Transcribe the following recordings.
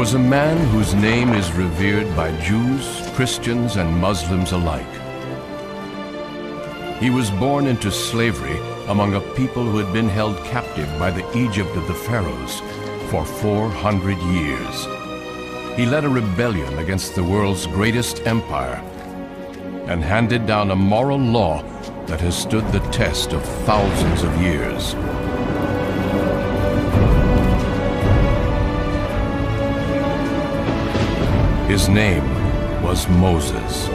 was a man whose name is revered by Jews, Christians, and Muslims alike. He was born into slavery among a people who had been held captive by the Egypt of the pharaohs for 400 years. He led a rebellion against the world's greatest empire and handed down a moral law that has stood the test of thousands of years. His name was Moses.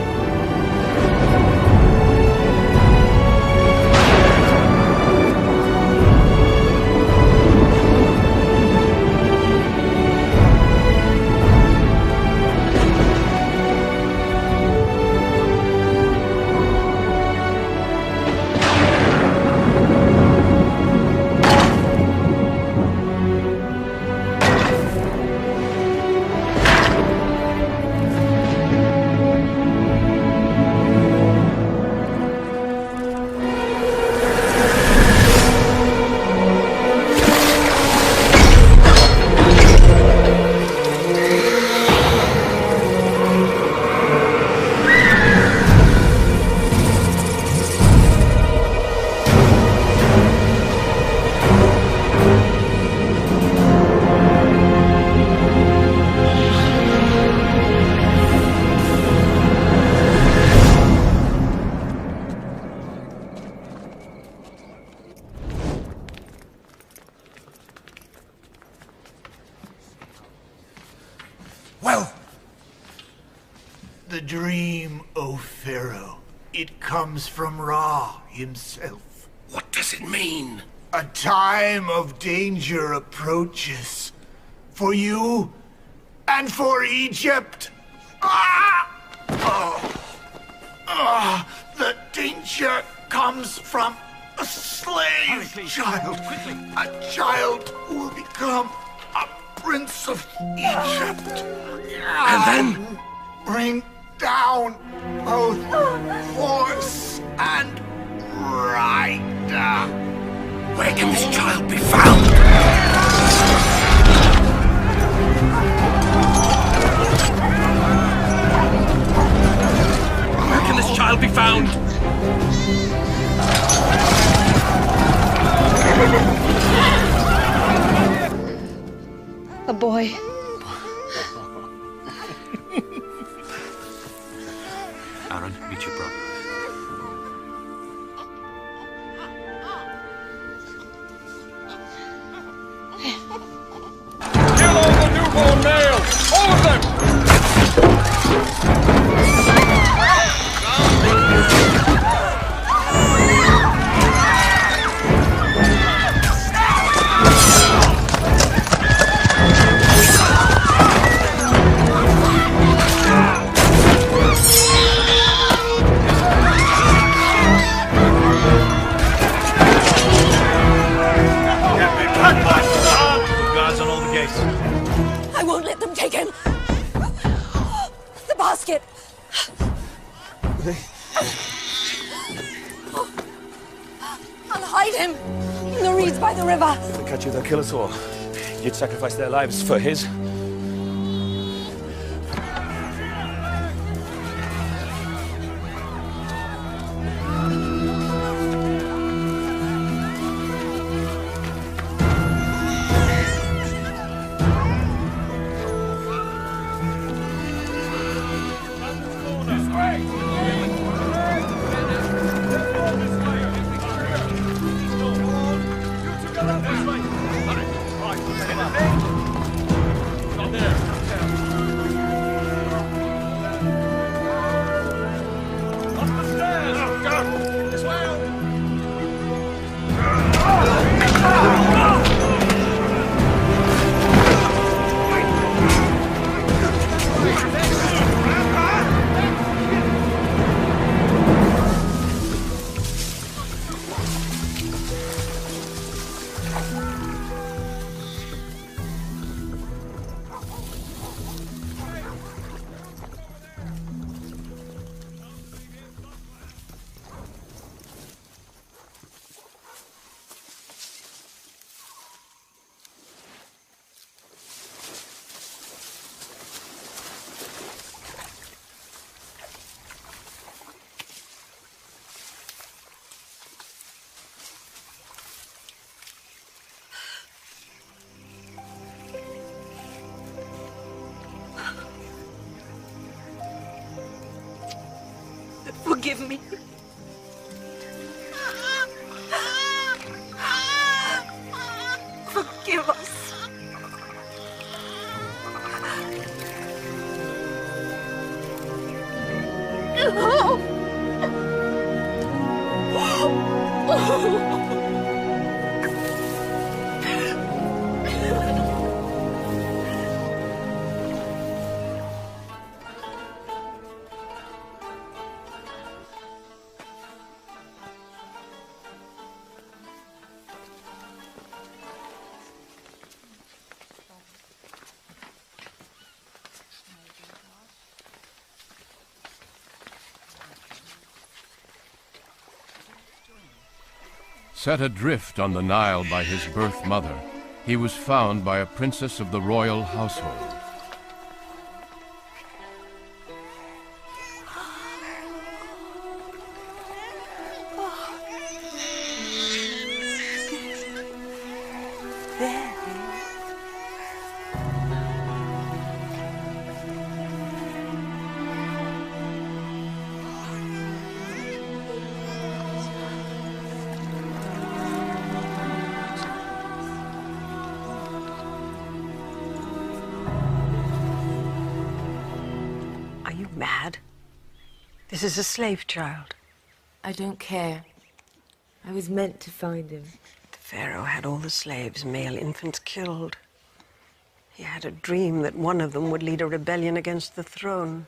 Well, the dream, O Pharaoh, it comes from Ra himself. What does it mean? A time of danger approaches. For you and for Egypt. The danger comes from a slave child. A child who will become a prince of Egypt. And then? Bring down both horse and rider. Where can this child be found? Where can this child be found? A boy. Aaron, meet your brother. Kill all the newborn males! All of them! Guards on all the gates. I won't let them take him. The basket. I'll hide him in the reeds by the river. If they catch you, they'll kill us all. You'd sacrifice their lives for his. Forgive me. Forgive us. Set adrift on the Nile by his birth mother, he was found by a princess of the royal household. Are you mad? This is a slave child. I don't care. I was meant to find him. The Pharaoh had all the slaves, male infants, killed. He had a dream that one of them would lead a rebellion against the throne.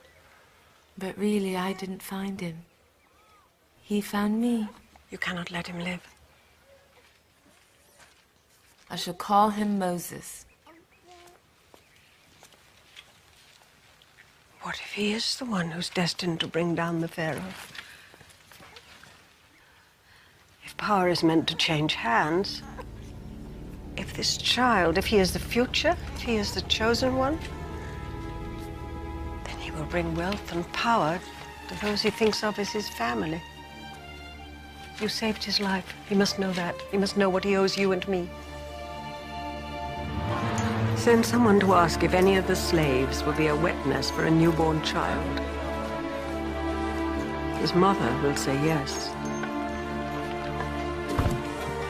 But really, I didn't find him. He found me. You cannot let him live. I shall call him Moses. What if he is the one who's destined to bring down the Pharaoh? If power is meant to change hands, if this child, if he is the future, if he is the chosen one, then he will bring wealth and power to those he thinks of as his family. You saved his life. He must know that. He must know what he owes you and me. Send someone to ask if any of the slaves will be a wet nurse for a newborn child. His mother will say yes.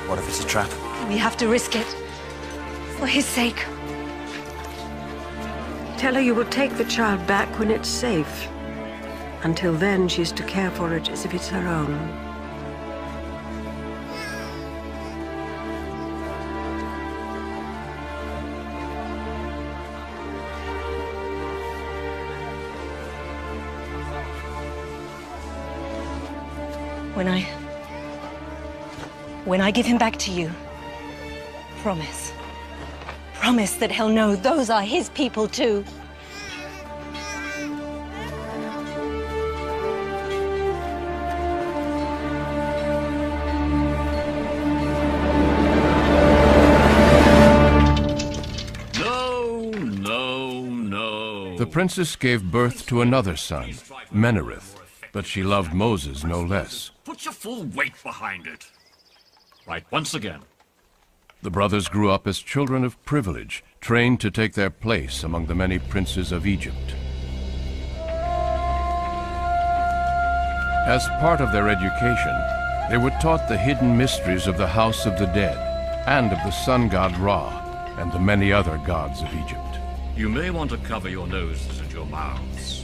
What if it's a trap? We have to risk it. For his sake. Tell her you will take the child back when it's safe. Until then, she's to care for it as if it's her own. When I give him back to you, promise. Promise that he'll know those are his people too. No. The princess gave birth to another son, Menerith, but she loved Moses no less. Put your full weight behind it. Right, once again. The brothers grew up as children of privilege, trained to take their place among the many princes of Egypt. As part of their education, they were taught the hidden mysteries of the House of the Dead, and of the sun god Ra, and the many other gods of Egypt. You may want to cover your noses and your mouths.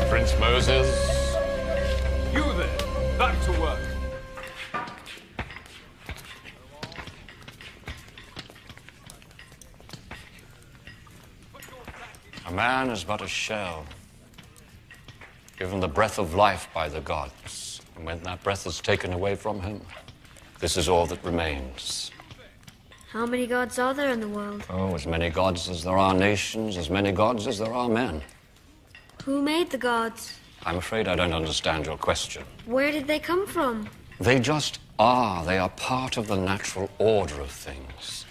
Prince Moses. You there, back to work. A man is but a shell, given the breath of life by the gods. And when that breath is taken away from him, this is all that remains. How many gods are there in the world? Oh, as many gods as there are nations, as many gods as there are men. Who made the gods? I'm afraid I don't understand your question. Where did they come from? They just are. They are part of the natural order of things.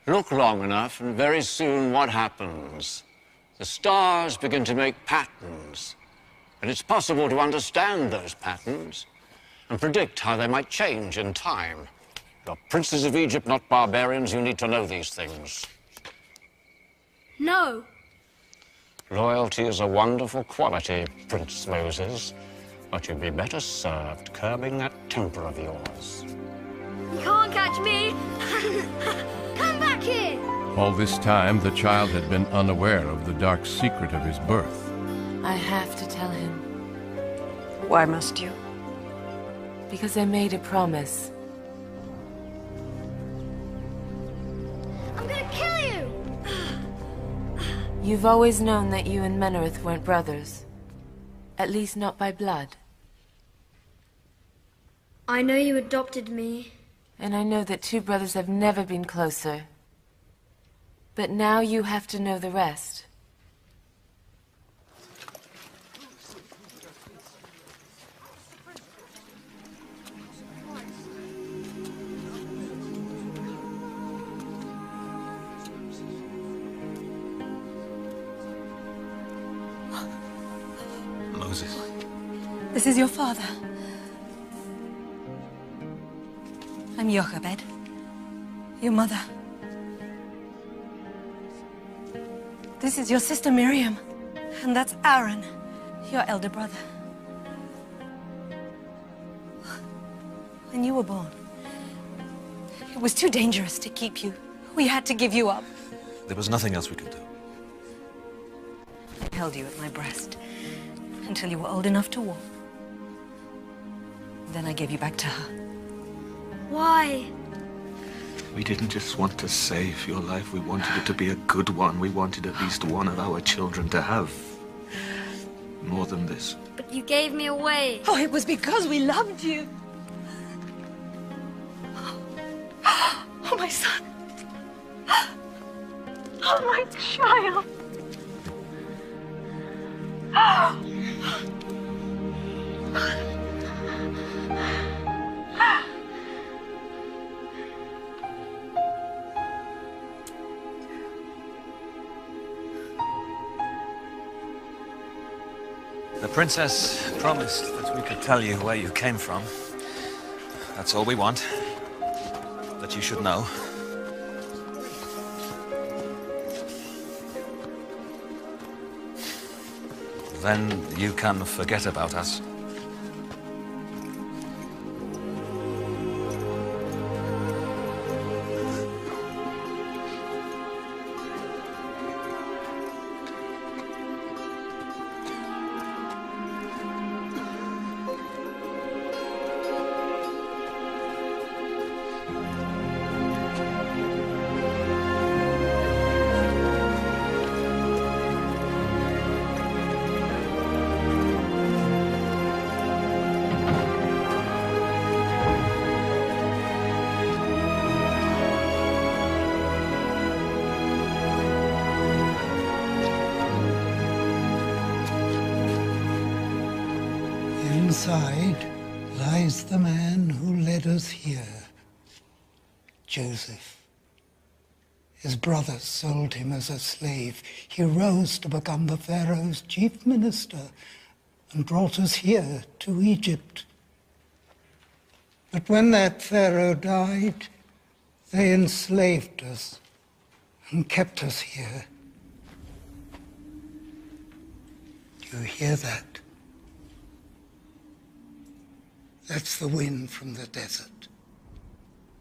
Look long enough, and very soon what happens? The stars begin to make patterns, And it's possible to understand those patterns and predict how they might change in time. You're princes of Egypt, not barbarians. You need to know these things. No. Loyalty is a wonderful quality, Prince Moses, but you'd be better served curbing that temper of yours. You can't catch me. Come back here. All this time, the child had been unaware of the dark secret of his birth. I have to tell him. Why must you? Because I made a promise. I'm gonna kill you. You've always known that you and Menareth weren't brothers. At least not by blood. I know you adopted me. And I know that two brothers have never been closer. But now you have to know the rest. Moses. This is your father. I'm Jochebed, your mother. This is your sister Miriam, and that's Aaron, your elder brother. When you were born, it was too dangerous to keep you. We had to give you up. There was nothing else we could do. I held you at my breast until you were old enough to walk. Then I gave you back to her. Why? We didn't just want to save your life. We wanted it to be a good one. We wanted at least one of our children to have more than this. But you gave me away. Oh, it was because we loved you. Oh, my son. Oh, my child. The princess promised that we could tell you where you came from. That's all we want. That you should know. Then you can forget about us. Inside lies the man who led us here, Joseph. His brothers sold him as a slave. He rose to become the Pharaoh's chief minister and brought us here to Egypt. But when that Pharaoh died, they enslaved us and kept us here. Do you hear that? That's the wind from the desert.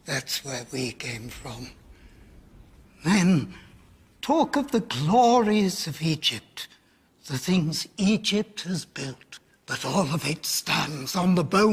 That's where we came from. Men talk of the glories of Egypt, the things Egypt has built, but all of it stands on the bone